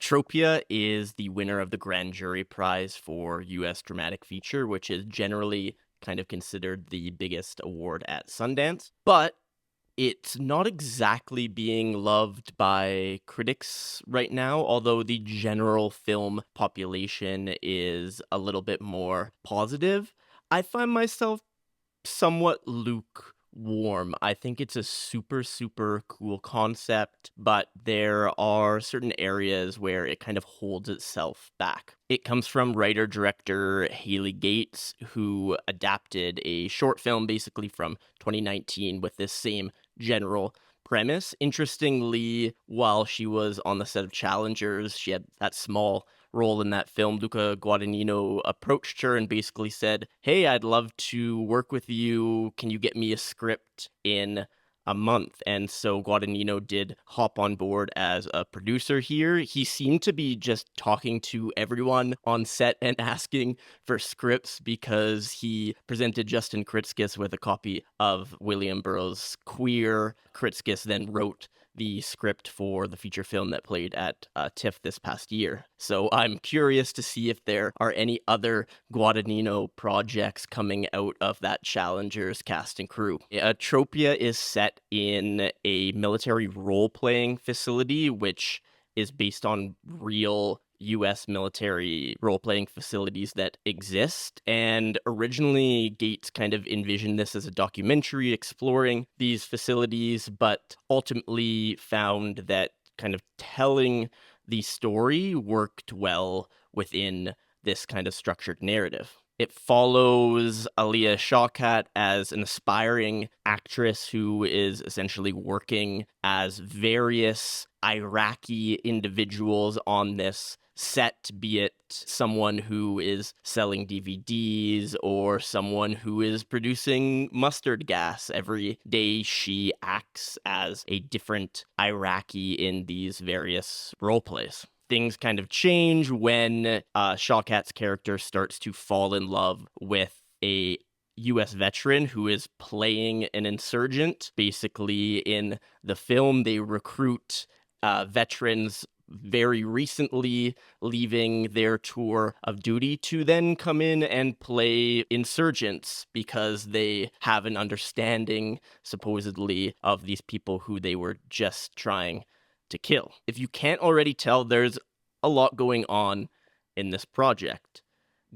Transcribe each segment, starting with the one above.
Atropia is the winner of the Grand Jury Prize for U.S. Dramatic Feature, which is generally kind of considered the biggest award at Sundance. But it's not exactly being loved by critics right now, although the general film population is a little bit more positive. I find myself somewhat lukewarm. I think it's a super, super cool concept, but there are certain areas where it kind of holds itself back. It comes from writer-director Hailey Gates, who adapted a short film basically from 2019 with this same general premise. Interestingly, while she was on the set of Challengers, she had that small role in that film. Luca Guadagnino approached her and basically said, "Hey, I'd love to work with you. Can you get me a script in a month?" And so Guadagnino did hop on board as a producer here. He seemed to be just talking to everyone on set and asking for scripts because he presented Justin Kritzkis with a copy of William Burroughs' Queer. Kritzkis then wrote the script for the feature film that played at TIFF this past year. So I'm curious to see if there are any other Guadagnino projects coming out of that Challengers cast and crew. Atropia is set in a military role-playing facility, which is based on real U.S. military role-playing facilities that exist. And originally, Gates kind of envisioned this as a documentary exploring these facilities, but ultimately found that kind of telling the story worked well within this kind of structured narrative. It follows Alia Shawkat as an aspiring actress who is essentially working as various Iraqi individuals on this set, be it someone who is selling DVDs or someone who is producing mustard gas. Every day she acts as a different Iraqi in these various role plays. Things kind of change when Shawkat's character starts to fall in love with a U.S. veteran who is playing an insurgent. Basically, in the film, they recruit veterans very recently leaving their tour of duty to then come in and play insurgents because they have an understanding, supposedly, of these people who they were just trying to kill. If you can't already tell, there's a lot going on in this project.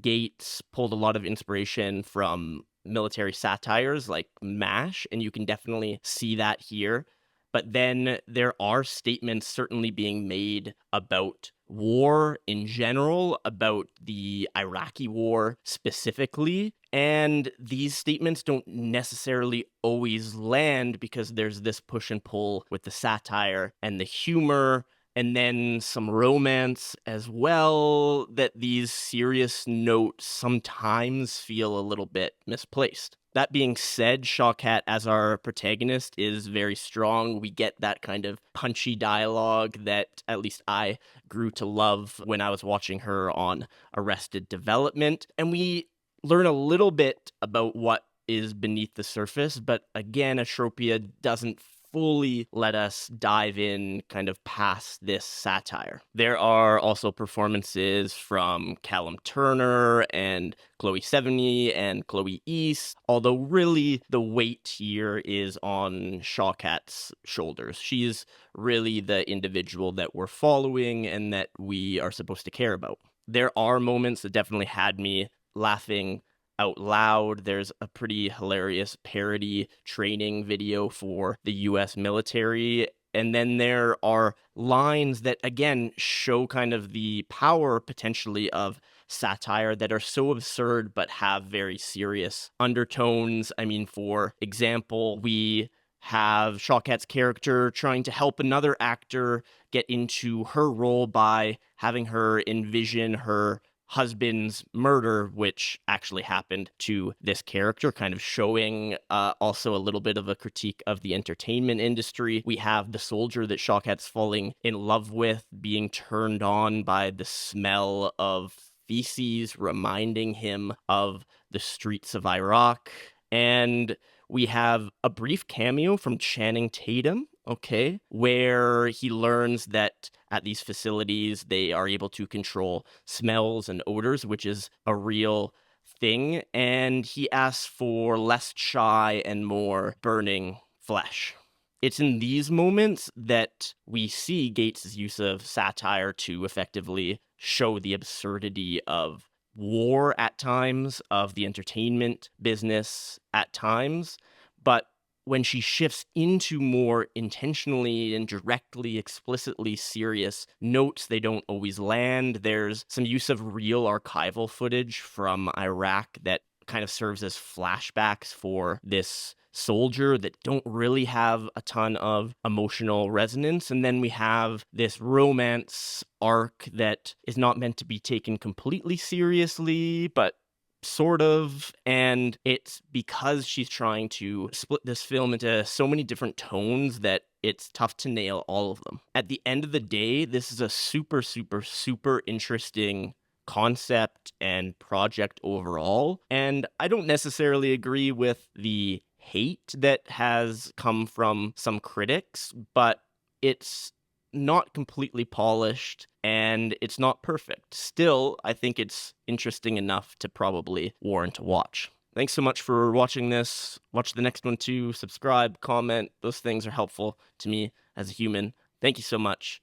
Gates pulled a lot of inspiration from military satires like MASH, and you can definitely see that here. But then there are statements certainly being made about war in general, about the Iraqi war specifically, and these statements don't necessarily always land because there's this push and pull with the satire and the humor, and then some romance as well, that these serious notes sometimes feel a little bit misplaced. That being said, Shawkat as our protagonist is very strong. We get that kind of punchy dialogue that at least I grew to love when I was watching her on Arrested Development. And we learn a little bit about what is beneath the surface, but again, Atropia doesn't fully let us dive in kind of past this satire. There are also performances from Callum Turner and Chloë Sevigny and Chloe East, although really the weight here is on Shawkat's shoulders. She's really the individual that we're following and that we are supposed to care about. There are moments that definitely had me laughing out loud. There's a pretty hilarious parody training video for the US military. And then there are lines that, again, show kind of the power potentially of satire that are so absurd but have very serious undertones. I mean, for example, we have Shawkat's character trying to help another actor get into her role by having her envision her husband's murder, which actually happened to this character, kind of showing also a little bit of a critique of the entertainment industry. We have the soldier that Shawkat's falling in love with being turned on by the smell of feces, reminding him of the streets of Iraq. And we have a brief cameo from Channing Tatum okay, where he learns that at these facilities they are able to control smells and odors, which is a real thing, and he asks for less chai and more burning flesh. It's in these moments that we see Gates' use of satire to effectively show the absurdity of war at times, of the entertainment business at times, but when she shifts into more intentionally and directly, explicitly serious notes, they don't always land. There's some use of real archival footage from Iraq that kind of serves as flashbacks for this soldier that don't really have a ton of emotional resonance. And then we have this romance arc that is not meant to be taken completely seriously, but sort of, and it's because she's trying to split this film into so many different tones that it's tough to nail all of them. At the end of the day, this is a super, super, super interesting concept and project overall, and I don't necessarily agree with the hate that has come from some critics, but it's not completely polished and it's not perfect. Still, I think it's interesting enough to probably warrant a watch. Thanks so much for watching this. Watch the next one too. Subscribe, comment. Those things are helpful to me as a human. Thank you so much.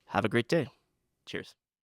Have a great day. Cheers.